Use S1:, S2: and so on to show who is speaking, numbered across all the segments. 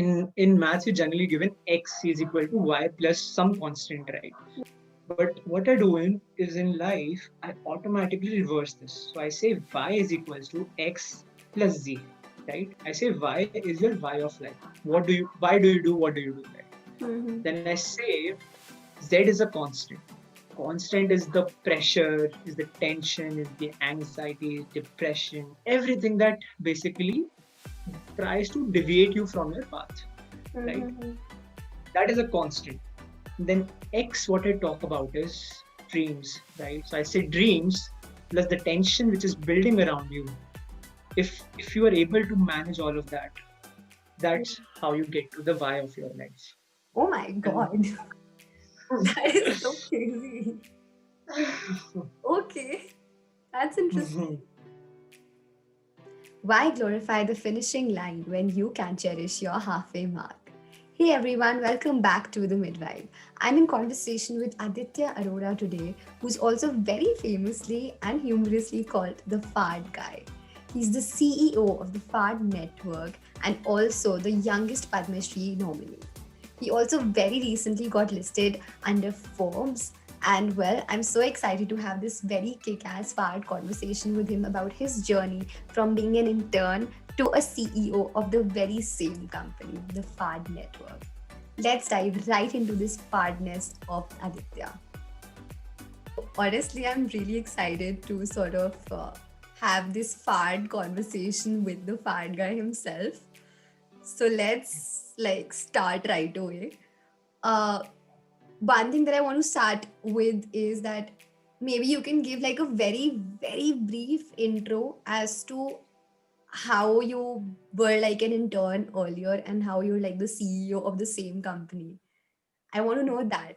S1: in maths, you're generally given x is equal to y plus some constant, right? But what I do is in life, I automatically reverse this. So I say y is equals to x plus z, right? I say y is your y of life. Why do you do, what do you do, right?
S2: Mm-hmm.
S1: Then I say z is a constant. Constant is the pressure, is the tension, is the anxiety, depression, everything that basically tries to deviate you from your path, right?
S2: Mm-hmm.
S1: That is a constant. Then X, what I talk about is dreams, right? So I say dreams plus the tension which is building around you. If you are able to manage all of that, that's how you get to the why of your life.
S2: Oh my
S1: And
S2: God. That is so crazy. Okay, that's interesting. Why glorify the finishing line when you can cherish your halfway mark? Hey everyone, welcome back to the MidVibe. I'm in conversation with Aditya Arora today, who's also very famously and humorously called the Fad guy. He's the CEO of the Fad Network and also the youngest Padma Shree nominee. He also very recently got listed under Forbes. And well, I'm so excited to have this very kick ass Fad conversation with him about his journey from being an intern to a CEO of the very same company, the Fad Network. Let's dive right into this Fadness of Aditya. Honestly, I'm really excited to sort of have this Fad conversation with the Fad guy himself. So let's like start right away. Uh, One thing that I want to start with is that maybe you can give like a very, very brief intro as to how you were like an intern earlier and how you're like the CEO of the same company. I want to know that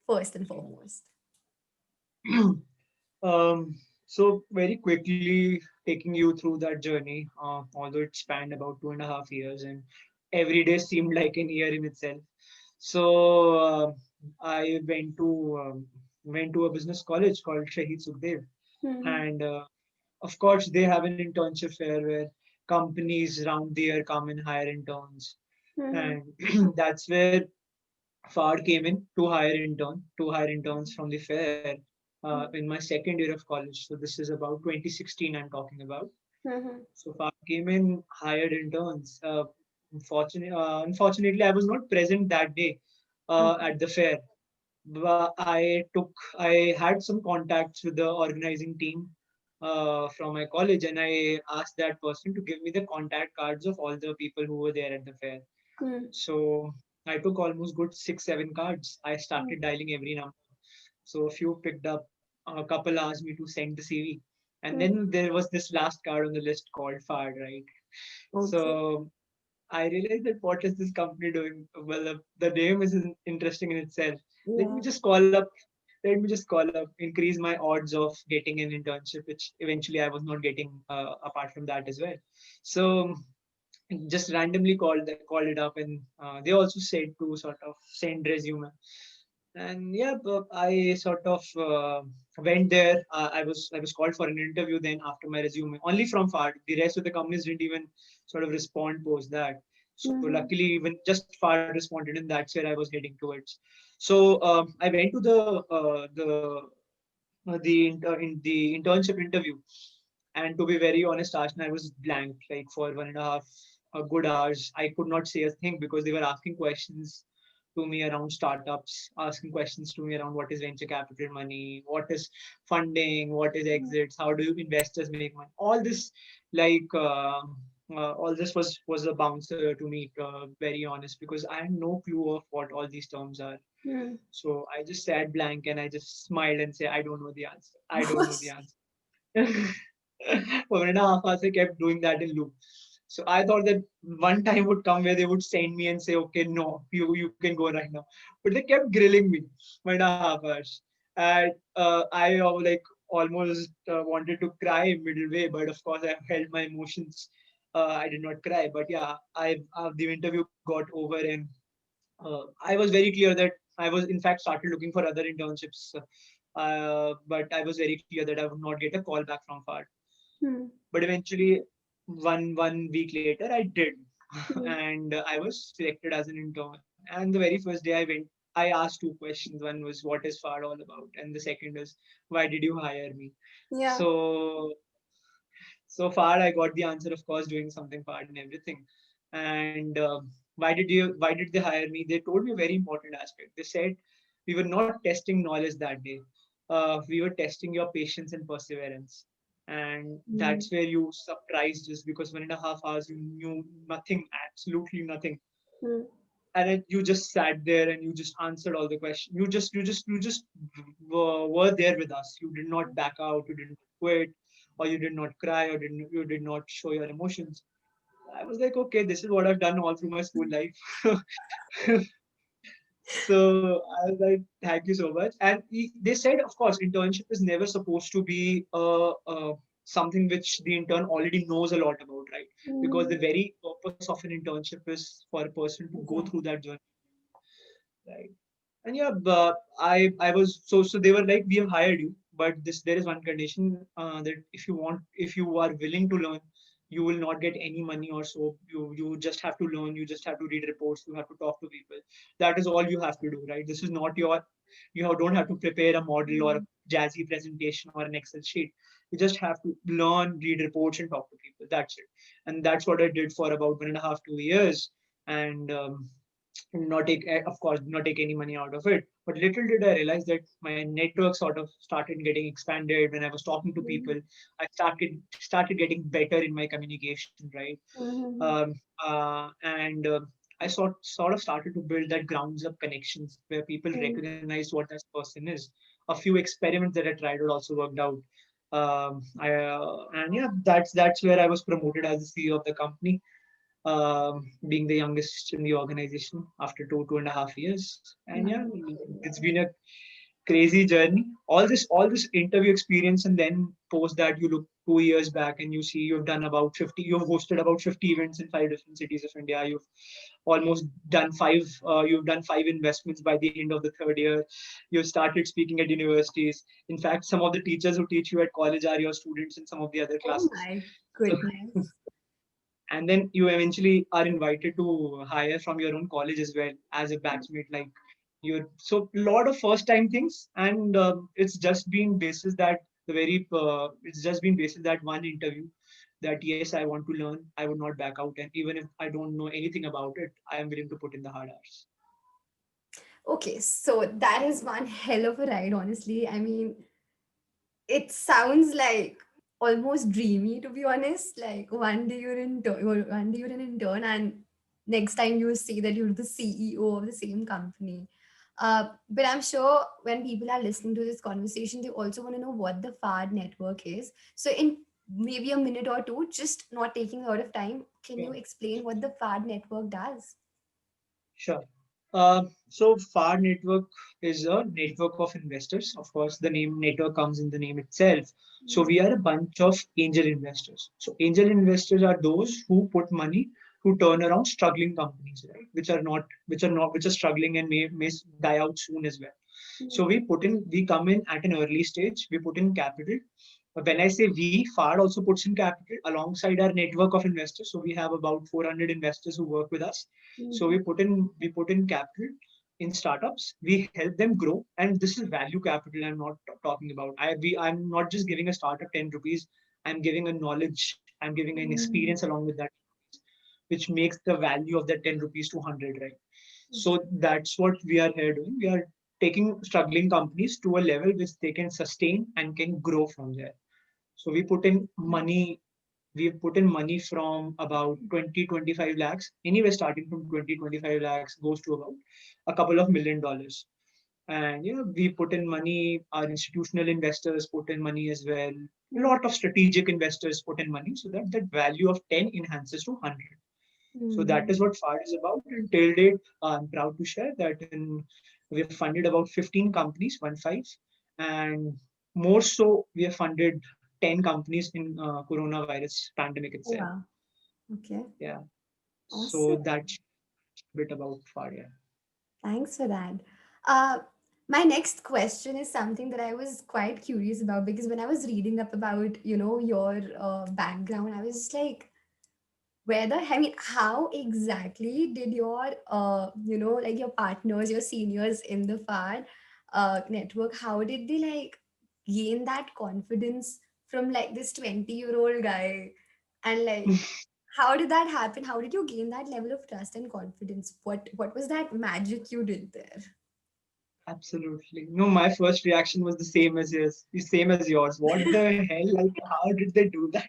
S2: first and foremost.
S1: um, so very quickly taking you through that journey, although it spanned about 2.5 years, and every day seemed like an year in itself. So I went to a business college called Shahid Sukhdev,
S2: Mm-hmm.
S1: and of course they have an internship fair where companies round the year come and hire interns,
S2: Mm-hmm.
S1: and that's where Fad came in to hire interns from the fair in my second year of college. So this is about 2016 I'm talking about.
S2: Mm-hmm.
S1: So Fad came in, hired interns. Unfortunately, I was not present that day at the fair. But I had some contacts with the organizing team from my college, and I asked that person to give me the contact cards of all the people who were there at the fair. So I took almost good 6, 7 cards. I started dialing every number. So a few picked up. A couple asked me to send the CV, and then there was this last card on the list called Fad, right?
S2: Okay.
S1: So I realized that what is this company doing? Well, the name is interesting in itself. Let me
S2: Yeah.
S1: just call up. Let me just call up, increase my odds of getting an internship, which eventually I was not getting apart from that as well. So just randomly called it up, and they also said to sort of send resume. And yeah, but I sort of went there. I was called for an interview then after my resume, only from Fad. The rest of the companies didn't even sort of respond post that. So
S2: Mm-hmm.
S1: luckily, even just Fad responded, and that's where I was heading towards. So I went to the internship interview, and to be very honest, Ashna, I was blank like for 1.5 good hours. I could not say a thing because they were asking questions to me around startups, asking questions to me around what is venture capital money, what is funding, what is exits, how do investors make money. All this was a bouncer to me, very honest, because I had no clue of what all these terms are.
S2: Mm-hmm.
S1: So I just sat blank and I just smiled and said, I don't know the answer. I don't know the answer. For 1.5 hours, I kept doing that in loop. So I thought that one time would come where they would send me and say, okay, no, you can go right now. But they kept grilling me 1.5 hours. And I like almost wanted to cry middle way, but of course I held my emotions. I did not cry, but yeah, the interview got over, and I was very clear that I was in fact started looking for other internships, but I was very clear that I would not get a call back from Fad.
S2: Mm-hmm.
S1: But eventually, one week later, I did.
S2: Mhm.
S1: and I was selected as an intern. And the very first day I went, I asked two questions. One was, "What is Fad all about?" And the second is, "Why did you hire me?"
S2: Yeah.
S1: So far I got the answer, of course, doing something Fad and everything. And why did they hire me? They told me a very important aspect. They said we were not testing knowledge that day. We were testing your patience and perseverance. And
S2: Mm.
S1: that's where you surprised us, because 1.5 hours you knew nothing, absolutely nothing.
S2: Mm.
S1: And then you just sat there and you just answered all the questions. You just were there with us. You did not back out, you didn't quit, or you did not cry, or you did not show your emotions. I was like, okay, this is what I've done all through my school life. So I was like, thank you so much. And they said, of course, internship is never supposed to be something which the intern already knows a lot about, right? Because
S2: Mm.
S1: the very purpose of an internship is for a person to go through
S2: Exactly.
S1: that journey, right? And yeah, but I was so they were like, we have hired you, but this there is one condition, that if you are willing to learn, you will not get any money or so. You just have to learn. You just have to read reports. You have to talk to people. That is all you have to do, right? This is not don't have to prepare a model or a
S2: Mm.
S1: jazzy presentation or an Excel sheet. You just have to learn, read reports, and talk to people. That's it. And that's what I did for about 1.5, 2 years. And not take of course not take any money out of it, but little did I realize that my network sort of started getting expanded. When I was talking to people,
S2: Mm.
S1: I started getting better in my communication, right?
S2: Mhm.
S1: um, and I sort of started to build that grounds up connections where people
S2: Mm.
S1: recognize what this person is. A few experiments that I tried it also worked out. And yeah, that's where I was promoted as the CEO of the company, being the youngest in the organization after 2.5 years. And yeah,
S2: My
S1: it's
S2: goodness.
S1: been a crazy journey. All this interview experience, and then post that you look 2 years back and you see you've hosted about 50 events in 5 different cities of India. You've done five investments by the end of the third year. You've started speaking at universities. In fact, some of the teachers who teach you at college are your students in some of the other
S2: Oh
S1: classes.
S2: my
S1: So
S2: goodness.
S1: and then you eventually are invited to hire from your own college as well as a batchmate, like you're so a lot of first time things. And it's just been basis that one interview, that yes, I want to learn, I would not back out, and even if I don't know anything about it, I am willing to put in the hard hours.
S2: Okay, so that is one hell of a ride, honestly. I mean, it sounds like almost dreamy, to be honest. Like one day you're an intern, and next time you see that you're the CEO of the same company. But I'm sure when people are listening to this conversation, they also want to know what the Fad network is. So in maybe a minute or two, just not taking a lot of time, can you
S1: Yeah.
S2: explain what the Fad network does?
S1: Sure. So Fad Network is a network of investors. Of course, the name network comes in the name itself. So
S2: Mm.
S1: we are a bunch of angel investors. So angel investors are those who put money to turn around struggling companies, right? Which are struggling and may die out soon as well. So we come in at an early stage. We put in capital. When I say we, Fad also puts in capital alongside our network of investors. So we have about 400 investors who work with us. So
S2: Mhm.
S1: we put in capital in startups. We help them grow, and this is value capital. I'm not talking about. I'm not just giving a startup 10 rupees. I'm giving a knowledge. I'm giving an experience
S2: Mm.
S1: along with that, which makes the value of that 10 rupees to 100, right? So that's what we are here doing. We are taking struggling companies to a level which they can sustain and can grow from there. So we've put in money from about 20-25 lakhs, anywhere starting from 20-25 lakhs goes to about a couple of $1 million. And yeah, we put in money, our institutional investors put in money as well. A
S2: Mm.
S1: lot of strategic investors put in money, so that that value of 10 enhances to 100. So that
S2: Mm.
S1: is what FAD is about. And till date, I'm proud to share that we have funded about 15 companies, 1 5, and more so, we have funded 10 companies in coronavirus pandemic
S2: Oh,
S1: itself.
S2: wow. Okay.
S1: Yeah. So
S2: Awesome.
S1: that's a bit about FAD. Yeah.
S2: Thanks for that. Uh, my next question is something that I was quite curious about because when I was reading up about, your background, I was just like, whether, I mean, how exactly did your like your partners, your seniors in the Fad network, how did they like gain that confidence from like this 20-year-old guy? And like, how did that happen? How did you gain that level of trust and confidence? What was that magic you did there?
S1: Absolutely. No, my first reaction was the same as yours. The same as yours. What the hell? Like, how did they do that?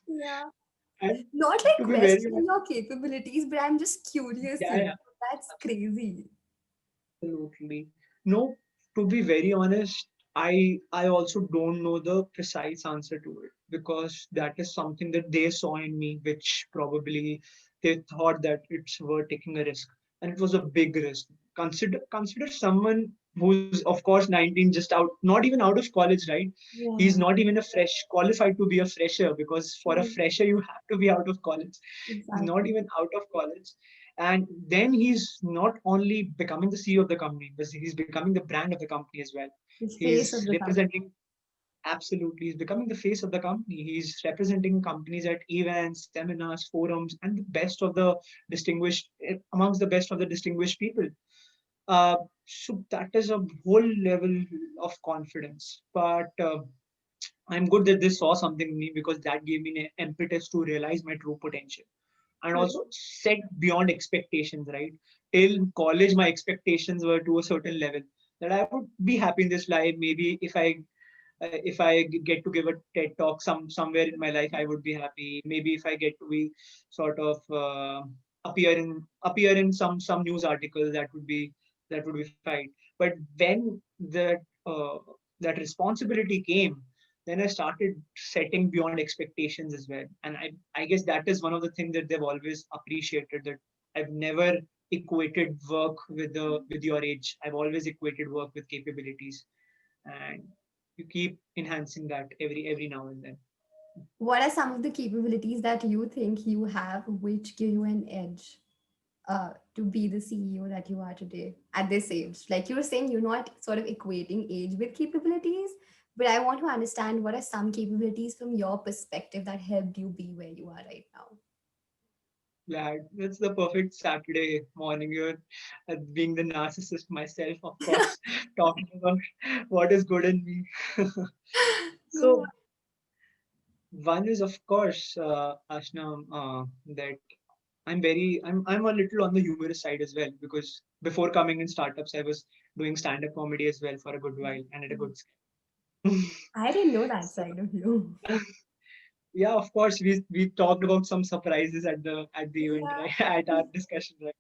S2: Yeah.
S1: And
S2: Not like
S1: to be very
S2: questioning your capabilities, but I'm just curious,
S1: yeah, yeah,
S2: that's crazy.
S1: absolutely. No, to be very honest, I also don't know the precise answer to it because that is something that they saw in me, which probably they thought that it's worth taking a risk, and it was a big risk. Consider someone who's of course 19, just out, not even out of college, right? He's
S2: Yeah.
S1: not even a fresh qualified to be a fresher because for a
S2: True.
S1: fresher you have to be out of college. He's not
S2: Exactly.
S1: even out of college. And then he's not only becoming the CEO of the company, but he's becoming the brand of the company as well.
S2: The face
S1: He's
S2: of the company.
S1: representing, absolutely, he's becoming the face of the company. He's representing companies at events, seminars, forums, and the best of the distinguished, amongst the best of the distinguished people. Uh, so that is a whole level of confidence. But I'm good that they saw something in me because that gave me an impetus to realize my true potential and
S2: True.
S1: also set beyond expectations, right? Till college, my expectations were to a certain level that I would be happy in this life. Maybe if I get to give a TED talk somewhere in my life, I would be happy. Maybe if I get to be sort of appear in some news article, that would be fine. But when that responsibility came, then I started setting beyond expectations as well. And I guess that is one of the things that they've always appreciated, that I've never equated work with your age. I've always equated work with capabilities, and you keep enhancing that every now and then.
S2: What are some of the capabilities that you think you have which give you an edge to be the CEO that you are today at this age? Like you were saying, you're not sort of equating age with capabilities, but I want to understand what are some capabilities from your perspective that helped you be where you are right now.
S1: Glad it's the perfect Saturday morning. You're being the narcissist myself, of course, talking about what is good in me.
S2: Go on.
S1: So one is of course, Ashna, that I'm a little on the humorous side as well, because before coming in startups, I was doing stand-up comedy as well for a good while and at a good scale.
S2: I didn't know that
S1: So
S2: side of you.
S1: yeah, of course, we talked about some surprises at the event,
S2: Yeah.
S1: right? At our discussion, right?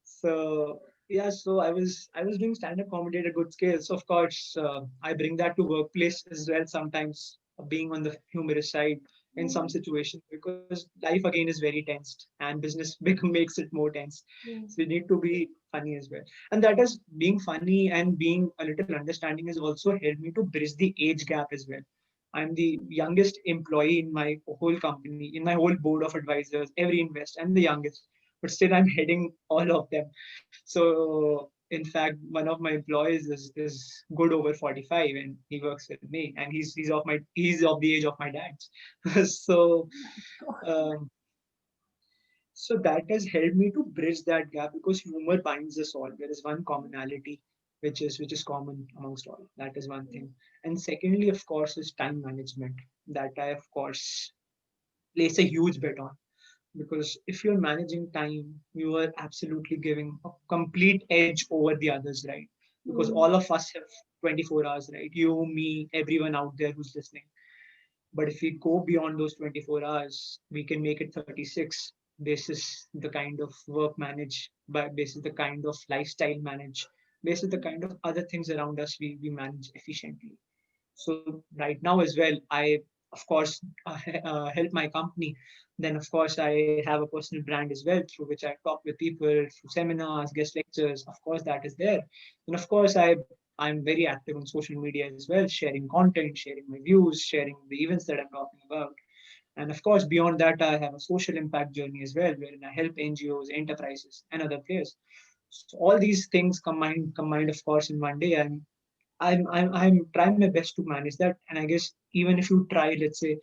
S1: So yeah, so I was doing stand-up comedy at a good scale. So of course, I bring that to workplace as well sometimes, being on the humorous side in some situations, because life again is very tensed and business makes it more tense.
S2: Yeah.
S1: So you need to be funny as well, and that is being funny and being a little understanding has also helped me to bridge the age gap as well. I'm the youngest employee in my whole company, in my whole board of advisors, every invest. I'm the youngest, but still I'm heading all of them. So in fact, one of my employees is good over 45 and he works with me, and he's of the age of my dad's. So um, so that has helped me to bridge that gap because humor binds us all. There is one commonality which is common amongst all. That is one thing. And secondly, of course, is time management that I of course place a huge bet on, because if you're managing time, you are absolutely giving a complete edge over the others, right? Because all
S2: Mm.
S1: of us have 24 hours, right? You, me, everyone out there who's listening. But if we go beyond those 24 hours, we can make it 36. This is the kind of work manage, but this is the kind of lifestyle manage, this is the kind of other things around us we manage efficiently. So right now as well, I of course help my company. Then of course I have a personal brand as well, through which I talk with people through seminars, guest lectures. Of course that is there. And of course I'm very active on social media as well, sharing content, sharing my views, sharing the events that I'm talking about. And of course, beyond that, I have a social impact journey as well, wherein I help NGOs, enterprises, and other players. So all these things combined, of course, in one day. I'm trying my best to manage that. And I guess even if you try, let's say,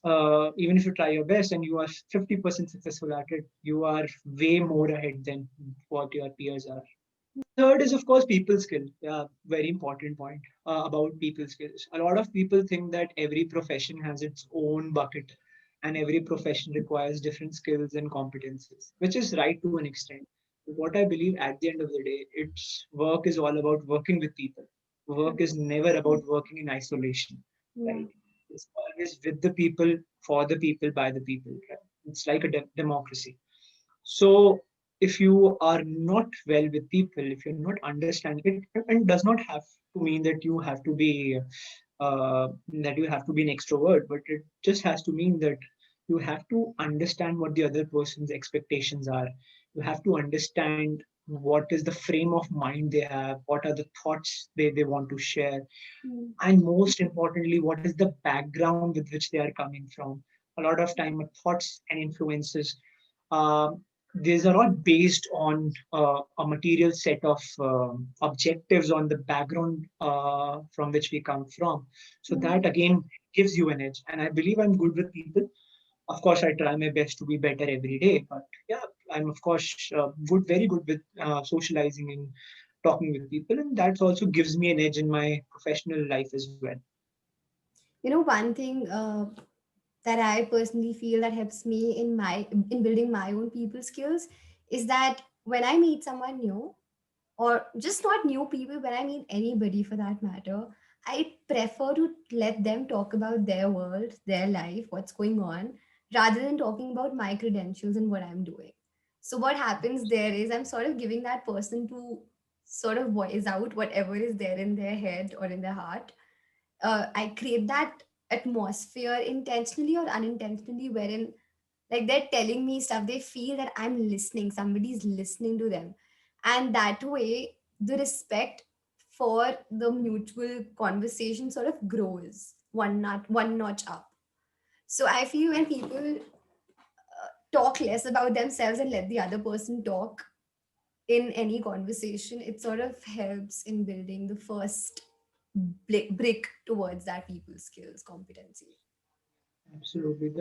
S1: even if you try your best and you are 50% successful at it, you are way more ahead than what your peers are. Third is, of course, people skill. Yeah, very important point about people skills. A lot of people think that every profession has its own bucket and every profession requires different skills and competencies, which is right to an extent. But what I believe at the end of the day, it's work is all about working with people. Work is never about working in isolation,
S2: Yeah.
S1: right? It's always with the people, for the people, by the people. Right? It's like a democracy. So if you are not well with people, if you're not understanding it, and does not have to mean that you have to be an extrovert, but it just has to mean that you have to understand what the other person's expectations are. You have to understand what is the frame of mind they have, what are the thoughts they want to share,
S2: Mm.
S1: and most importantly, what is the background with which they are coming from. A lot of time thoughts and influences, these are all based on a material set of objectives on the background from which we come from. So
S2: Mm.
S1: that again gives you an edge, and I believe I'm good with people. Of course, I try my best to be better every day, but yeah, I'm of course very good with socializing and talking with people, and that also gives me an edge in my professional life as well.
S2: One thing that I personally feel that helps me in building my own people skills is that when I meet someone new, or just not new people, when I meet anybody for that matter, I prefer to let them talk about their world, their life, what's going on, rather than talking about my credentials and what I'm doing. So what happens there is I'm sort of giving that person to sort of voice out whatever is there in their head or in their heart. I create that atmosphere intentionally or unintentionally, wherein like they're telling me stuff, they feel that I'm listening, somebody's listening to them, and that way the respect for the mutual conversation sort of grows one notch up. So I feel when people talk less about themselves and let the other person talk in any conversation, it sort of helps in building the first brick towards that people skills competency.
S1: Absolutely,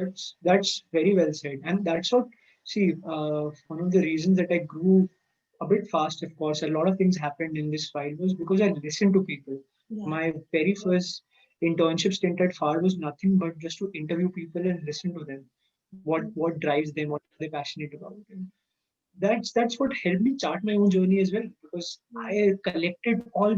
S1: that's very well said, and that's what. See, one of the reasons that I grew a bit fast, of course, a lot of things happened in this file was because I listened to people.
S2: Yeah.
S1: My very first internship stint at Fad was nothing but just to interview people and listen to them. What drives them, what are they passionate about, and that's what helped me chart my own journey as well, because I collected all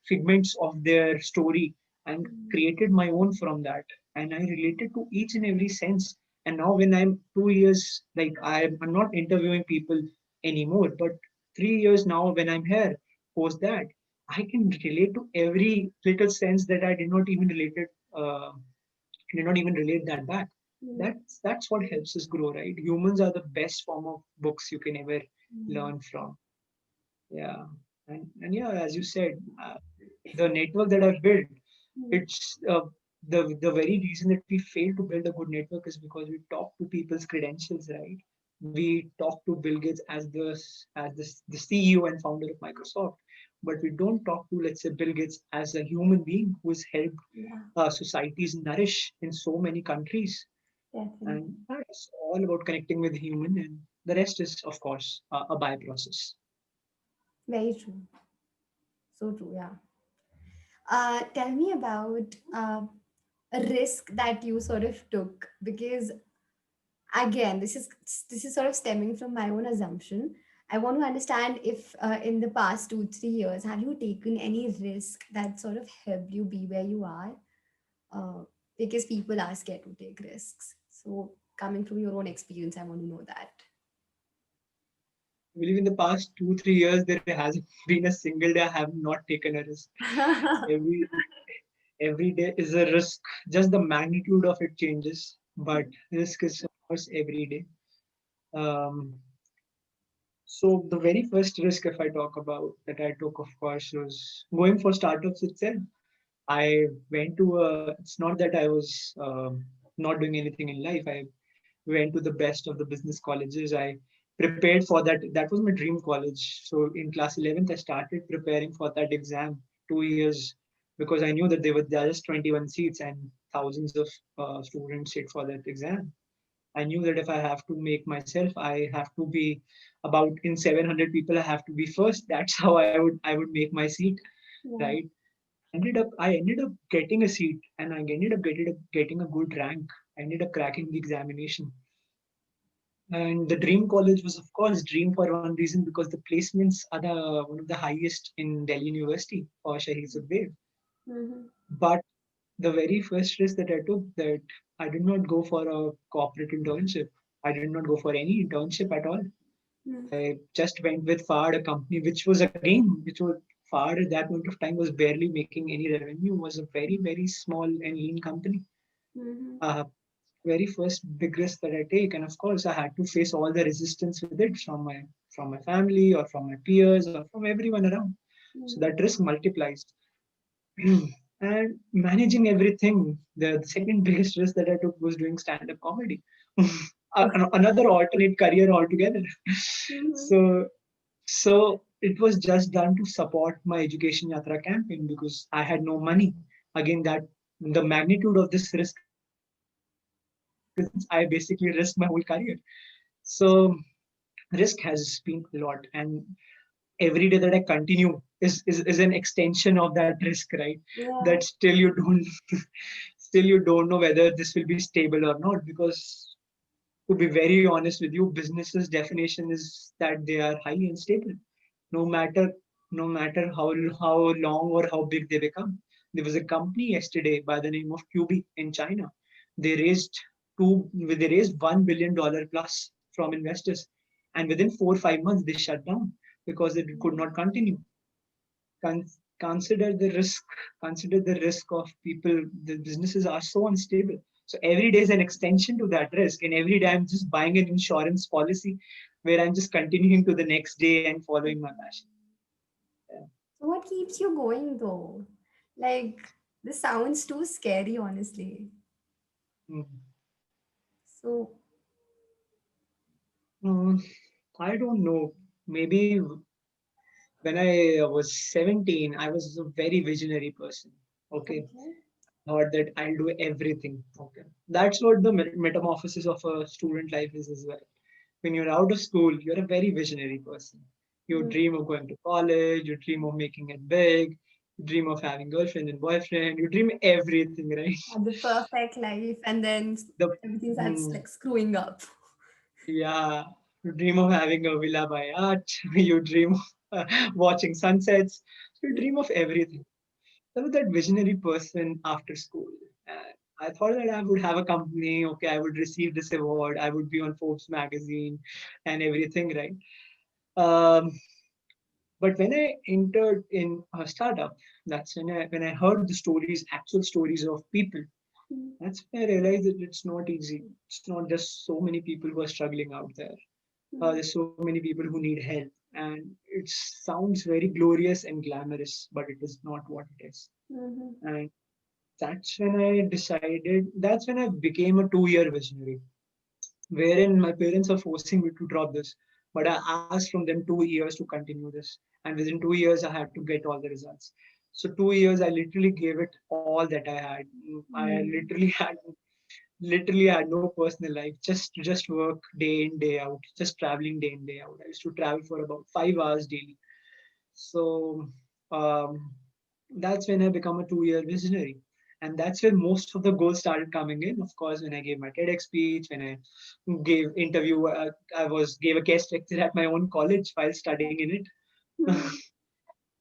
S1: figments of their story and created my own from that, and I related to each and every sense. And now when I'm 2 years, like I'm not interviewing people anymore, but 3 years now when I'm here, post that, I can relate to every little sense that I did not even relate that back. That's what helps us grow, right? Humans are the best form of books you can ever learn from. Yeah, and yeah, as you said, the network that I've built, it's the very reason that we fail to build a good network is because we talk to people's credentials, right? We talk to Bill Gates as the CEO and founder of Microsoft, but we don't talk to, let's say, Bill Gates as a human being who has helped
S2: Yeah,
S1: societies nourish in so many countries.
S2: definitely.
S1: And it's all about connecting with human, and the rest is, of course, a by process.
S2: Very true. So true, yeah. Tell me about a risk that you sort of took, because again, this is sort of stemming from my own assumption. I want to understand if in the past 2 3 years have you taken any risk that sort of helped you be where you are? uh, because people are scared to take risks. So, coming from your own experience, I want to know that.
S1: I believe in the past 2 3 years there hasn't been a single day I have not taken a risk. Every every day is a risk. Just the magnitude of it changes, but risk is of course every day. Um, so the very first risk, if I talk about that I took, of course, was going for startups itself. I went to a. It's not that I was not doing anything in life. I went to the best of the business colleges. I prepared for that. That was my dream college. So in class 11th, I started preparing for that exam 2 years because I knew that there were just 21 seats, and thousands of students sit for that exam. I knew that if I have to make myself, I have to be about in 700 people. I have to be first. That's how I would make my seat,
S2: Yeah.
S1: right? I ended up getting a seat, and I ended up getting a good rank. I ended up cracking the examination. And the dream college was, of course, dream for one reason because the placements are one of the highest in Delhi University or Shaheed Sukhdev.
S2: Mm-hmm.
S1: But the very first risk that I took, that I did not go for a corporate internship. I did not go for any internship at all. I just went with Fad, a company which was Fad at that point of time was barely making any revenue. Was a very very small and lean company.
S2: Mm-hmm.
S1: Uh, Very first big risk that I take, and of course I had to face all the resistance with it from my family or from my peers or from everyone around. So
S2: Mm-hmm.
S1: that risk multiplies. And managing everything, the second biggest risk that I took was doing stand-up comedy. Another alternate career altogether.
S2: Mm-hmm.
S1: So so it was just done to support my education yatra campaign because I had no money. Again, that the magnitude of this risk is immense. I basically risked my whole career. So risk has been a lot, and every day that I continue is an extension of that risk, right? That
S2: Yeah.
S1: still you don't still you don't know whether this will be stable or not, because to be very honest with you, businesses definition is that they are highly unstable, no matter no matter how long or how big they become. There was a company yesterday by the name of QB in China. They raised they raised $1 billion plus from investors, and within 4 or 5 months they shut down because it could not continue. Consider the risk. Consider the risk of people. The businesses are so unstable. So every day is an extension to that risk, and every day I'm just buying an insurance policy where I'm just continuing to the next day and following my passion. Yeah.
S2: So what keeps you going though? Like, this sounds too scary, honestly.
S1: Mhm.
S2: So,
S1: Mm, I don't know. Maybe when I was 17, I was a very visionary person. Okay.
S2: okay.
S1: Thought that I'll do everything. Okay. That's what the metamorphosis of a student life is as well. When you're out of school, you're a very visionary person. You
S2: Mm.
S1: dream of going to college, you dream of making it big, you dream of having girlfriend and boyfriend, you dream everything, right?
S2: Had the perfect life, and then
S1: The
S2: everything starts
S1: hmm,
S2: like screwing up.
S1: yeah, you dream of having a villa by art, you dream of watching sunsets, you dream of everything. I was that visionary person after school. And I thought that I would have a company, okay, I would receive this award, I would be on Forbes magazine and everything, right? Um, but when I entered in a startup, that's when I heard the stories, actual stories of people.
S2: Mm.
S1: That's when I realized that it's not easy. It's not just so many people who are struggling out there.
S2: Mm.
S1: There's so many people who need help, and it sounds very glorious and glamorous, but it is not what it is.
S2: Mhm.
S1: And that's when I became a 2 year visionary, wherein my parents are forcing me to drop this. But I asked from them 2 years to continue this. And within 2 years, I had to get all the results. So 2 years, I literally gave it all that I had. I
S2: Mm.
S1: literally had no personal life, just work day in, day out, just traveling day in, day out. I used to travel for about 5 hours daily. So um, that's when I become a 2 year visionary. And that's when most of the goals started coming in. Of course, when I gave my TEDx speech, when I gave a guest lecture at my own college while studying in it.
S2: Mm.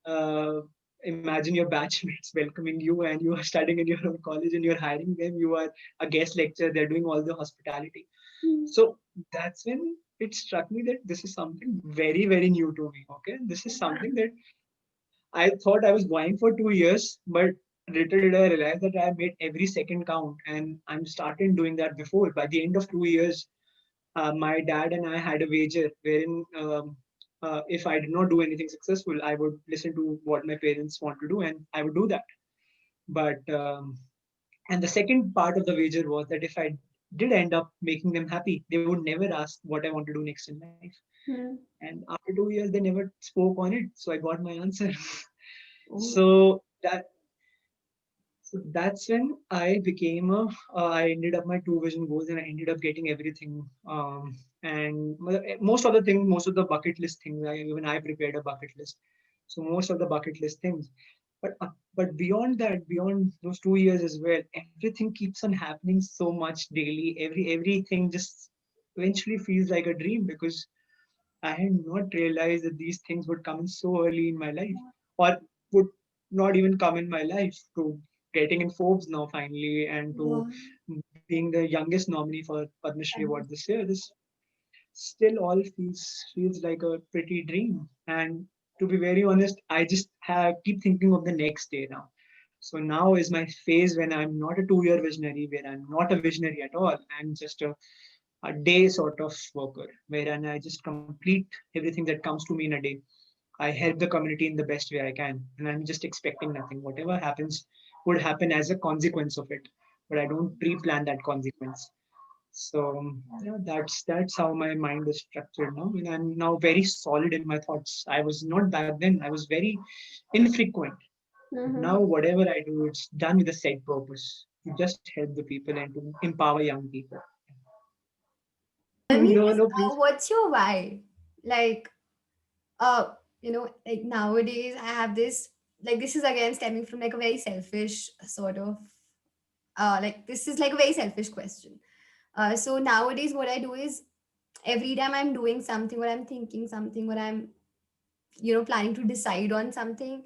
S1: uh, Imagine your batchmates welcoming you, and you are studying in your own college and you're hiring them. You are a guest lecturer. They're doing all the hospitality.
S2: Mm.
S1: So that's when it struck me that this is something very, very new to me. Okay. This is
S2: Yeah.
S1: something that I thought I was going for 2 years, but little did I realize that I made every second count, and I'm started doing that before. By the end of 2 years, my dad and I had a wager wherein if I did not do anything successful, I would listen to what my parents want to do, and I would do that. But and the second part of the wager was that if I did end up making them happy, they would never ask what I want to do next in life.
S2: Mm.
S1: And after 2 years, they never spoke on it, so I got my answer.
S2: Oh.
S1: So that So that's when I became I ended up my two vision goals and I ended up getting everything. And most of the things, most of the bucket list things, even I prepared a bucket list. So most of the bucket list things. But beyond that, beyond those 2 years as well, everything keeps on happening so much daily. Everything just eventually feels like a dream because I had not realized that these things would come in so early in my life, or would not even come in my life. To getting in Forbes now finally, and to
S2: Wow.
S1: being the youngest nominee for Padma Shree Awards this year, this still all feels like a pretty dream. And to be very honest, I just have keep thinking of the next day now. So now is my phase when I'm not a 2 year visionary, where I'm not a visionary at all. I'm just a day sort of worker, wherein I just complete everything that comes to me in a day. I help the community in the best way I can, and I'm just expecting nothing. Whatever happens would happen as a consequence of it, but I don't pre-plan that consequence. So yeah, that's how my mind is structured now, and I'm now very solid in my thoughts. I was not back then. I was very infrequent, but
S2: Mm-hmm.
S1: now whatever I do, it's done with a set purpose to just help the people and to empower young people.
S2: Tell me
S1: No,
S2: this,
S1: no, please.
S2: what's your why? Like, uh, like nowadays I have this, like this is again stemming from like a very selfish sort of, like this is like a very selfish question. So nowadays what I do is every time I'm doing something or I'm thinking something or I'm, planning to decide on something,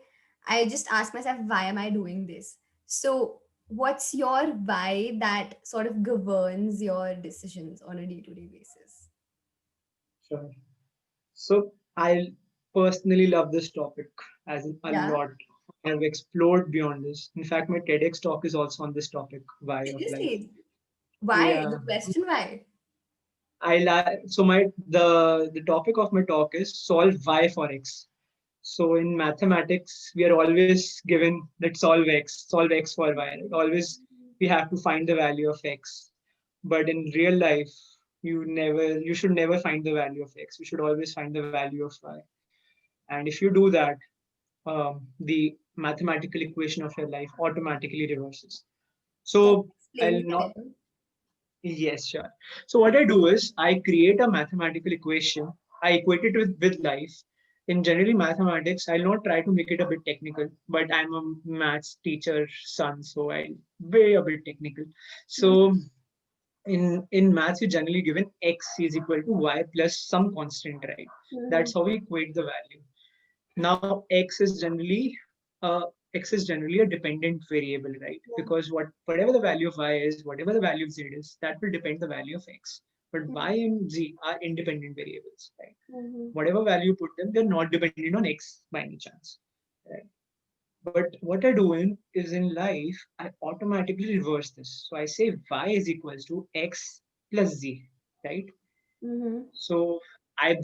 S2: I just ask myself, why am I doing this? So what's your why that sort of governs your decisions on a day-to-day basis?
S1: Sure. So I personally love this topic as in a
S2: Yeah.
S1: lot. I've explored beyond this. In fact, my TEDx talk is also on this topic, why of life.
S2: Seriously, why?
S1: Yeah,
S2: The question why?
S1: so the topic of my talk is solve why Forex. So in mathematics, we are always given that solve x for y. Right? Always we have to find the value of x. But in real life, you should never find the value of x. You should always find the value of y. And if you do that, the mathematical equation of your life automatically reverses.
S2: Can you
S1: So
S2: explain
S1: I'll
S2: it a
S1: not.
S2: little?
S1: Yes, sure. So what I do is I create a mathematical equation. I equate it with life. In generally mathematics, I'll not try to make it a bit technical, but I'm a maths teacher son, so I'll be a bit technical. So in maths, you're generally given x is equal to y plus some constant, right?
S2: Mm-hmm.
S1: That's how we equate the value. Now x is generally a dependent variable, right? Because whatever the value of y is, whatever the value of z is, that will depend the value of x. But y and z are independent variables, right?
S2: Mm-hmm.
S1: Whatever value you put them, they're not dependent on x by any chance, right? But what I do is in life, I automatically reverse this. So I say y is equals to x plus z, right?
S2: Mm-hmm.
S1: So I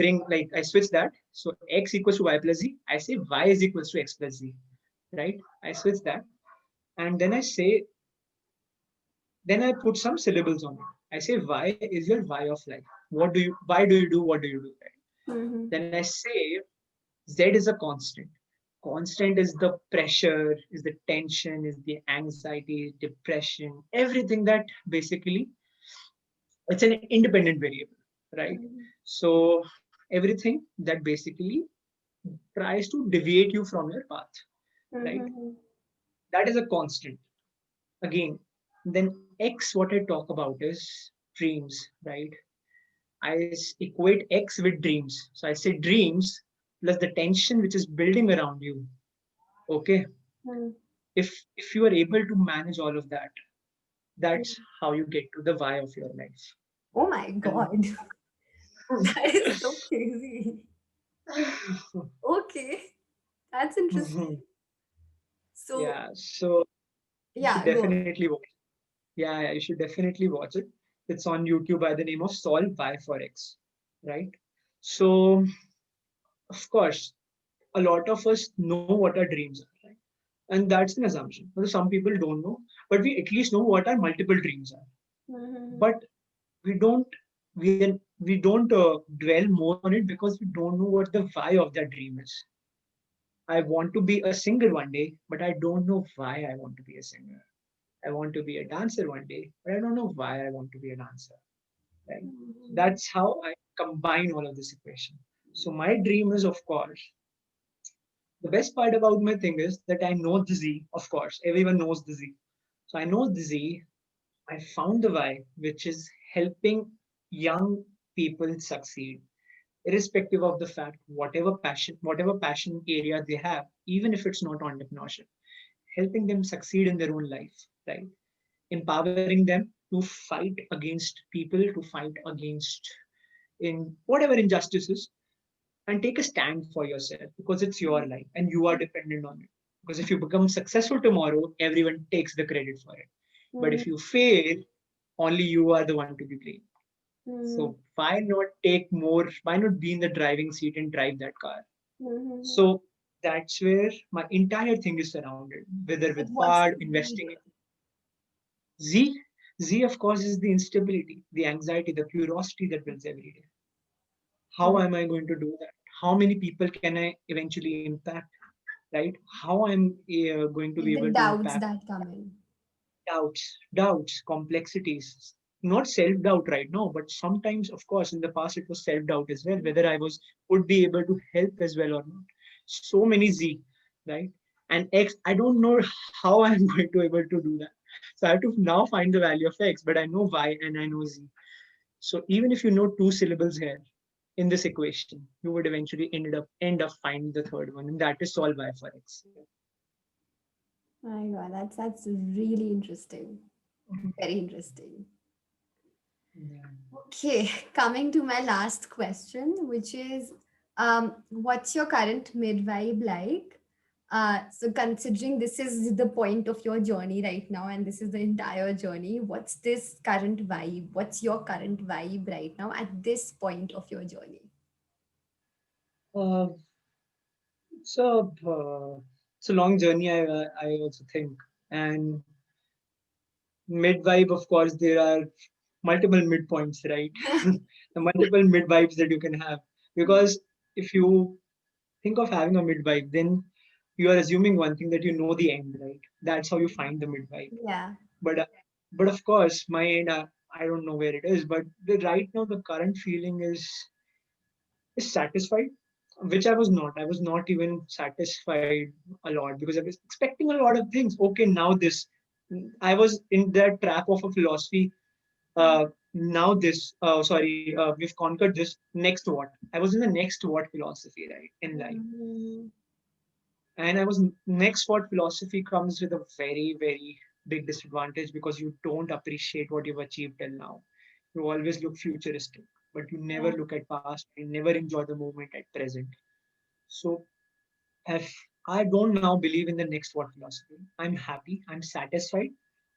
S1: switch that. So x equals to y plus z. I say y is equals to x plus z, right? I switch that, and then I put some syllables on it. I say y is your y of life. Why do you do? What do you do? Right?
S2: Mm-hmm.
S1: Then I say z is a constant. Constant is the pressure, is the tension, is the anxiety, depression, everything that basically it's an independent variable, right? So everything that basically tries to deviate you from your path, right?
S2: Mm-hmm.
S1: That is a constant. Again, then X, what I talk about is dreams, right? Equate X with dreams. So I say dreams plus the tension which is building around you. Okay.
S2: Mm-hmm.
S1: If you are able to manage all of that, that's how you get to the why of your life.
S2: Oh my
S1: And
S2: God. That is so crazy. Okay, that's interesting. So,
S1: yeah, so you should
S2: yeah, go.
S1: definitely watch. Yeah, you should definitely watch it. It's on YouTube by the name of Solve by Forex, right? So, of course, a lot of us know what our dreams are, right? And that's an assumption. Because some people don't know, but we at least know what our multiple dreams are.
S2: Mm-hmm.
S1: But we don't we don't dwell more on it because we don't know what the why of that dream is. I want to be a singer one day, but I don't know why I want to be a singer. I want to be a dancer one day, but I don't know why I want to be a dancer. Right?
S2: Mhm.
S1: That's how I combine all of this equation. So my dream is, of course, the best part about my thing is that I know the Z, of course. Everyone knows the Z. So I know the Z. I found the why, which is helping young people succeed, irrespective of the fact, whatever passion area they have, even if it's not entrepreneurship, helping them succeed in their own life, right? Empowering them to fight against people, to fight against in whatever injustices, and take a stand for yourself because it's your life and you are dependent on it. Because if you become successful tomorrow, everyone takes the credit for it. But
S2: Mhm.
S1: if you fail, only you are the one to be blamed.
S2: Mhm.
S1: So why not take more? Why not be in the driving seat and drive that car?
S2: Mhm.
S1: So that's where my entire thing is surrounded, whether with
S2: Like, what's
S1: Fad,
S2: the
S1: investing
S2: need?
S1: in Z. Z, of course, is the instability, the anxiety, the curiosity that builds every day. How
S2: Mhm.
S1: am I going to do that? How many people can I eventually impact? Right? How I'm going to be
S2: Like
S1: able
S2: the
S1: to
S2: doubts
S1: impact
S2: that come in.
S1: doubts, complexities. Not self-doubt right now, but sometimes, of course, in the past it was self-doubt as well, whether I would be able to help as well or not. So many Z, right? And X, I don't know how I'm going to able to do that. So I have to now find the value of X, but I know Y and I know Z. So even if you know two syllables here in this equation, you would eventually end up finding the third one, and that is solved by Forex.
S2: My God, that's really interesting. Very interesting.
S1: Yeah.
S2: Okay, coming to my last question, which is, what's your current mid-vibe like? So considering this is the point of your journey right now, and this is the entire journey, what's this current vibe? What's your current vibe right now at this point of your journey?
S1: Uh, it's a long journey. I also think, and mid vibe, of course, there are multiple midpoints, right? The multiple mid vibes that you can have, because if you think of having a mid vibe, then you are assuming one thing that you know the end, right? That's how you find the mid vibe.
S2: Yeah.
S1: But but of course, my end, I don't know where it is, but right now the current feeling is satisfied, which I was not. I was not even satisfied a lot because I was expecting a lot of things. Okay, now this. I was in that trap of a philosophy. Now this. Sorry, we've conquered this. Next what? I was in the next what philosophy, right, in life.
S2: Mhm.
S1: And I was next what philosophy comes with a very, very big disadvantage because you don't appreciate what you've achieved till now. You always look futuristic, but you never
S2: Yeah.
S1: look at past and never enjoy the moment at present. So if I don't now believe in the next what philosophy, I'm happy, I'm satisfied.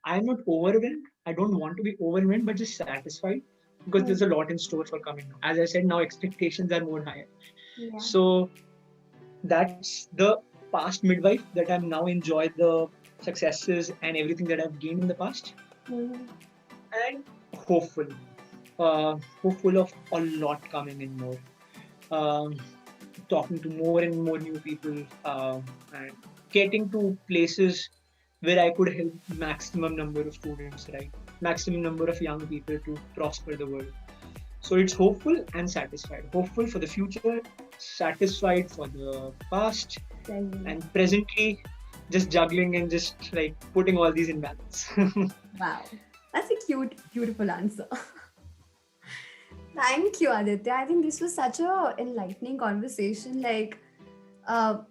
S1: I'm not overwhelmed. I don't want to be overwhelmed, but just satisfied because there's a lot in store for coming now. As I said, now expectations are more higher.
S2: Yeah.
S1: So that's the past midwife that I'm now enjoy the successes and everything that I've gained in the past,
S2: Mhm.
S1: and hopeful, hopeful of a lot coming in more. Um, Talking to more and more new people, and getting to places where I could help maximum number of students, right? Maximum number of young people to prosper the world. So it's hopeful and satisfied. Hopeful for the future, satisfied for the past,
S2: Exactly.
S1: and presently just juggling and just like putting all these in balance.
S2: Wow. That's a cute, beautiful answer. Thank you, Aditya. I think this was such a enlightening conversation. Uh,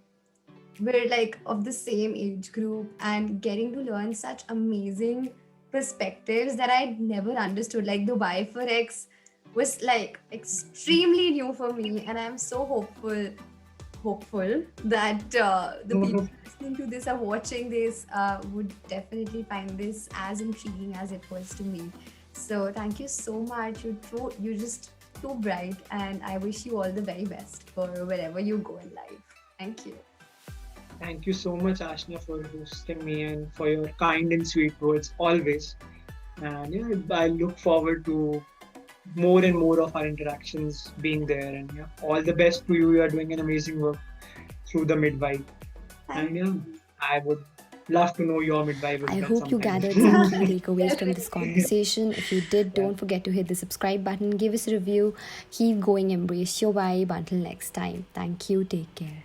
S2: we're like of the same age group and getting to learn such amazing perspectives that I'd never understood. Like the Y for X was like extremely new for me, and I'm so hopeful that the people listening to this or watching this would definitely find this as intriguing as it was to me. So thank you so much. You're just too bright, and I wish you all the very best for wherever you go in life. Thank you.
S1: Thank you so much, Ashna, for hosting me and for your kind and sweet words always. And yeah, I look forward to more and more of our interactions being there. And yeah, all the best to you. You are doing an amazing work through the midwife.
S2: Thank
S1: And yeah, I would. love to know your mid-vibe
S3: I
S1: wisdom
S3: hope you
S1: sometime.
S3: gathered some key takeaways from this conversation. If you did, don't forget to hit the subscribe button, give us a review, keep going, embrace your vibe. Until next time, thank you, take care.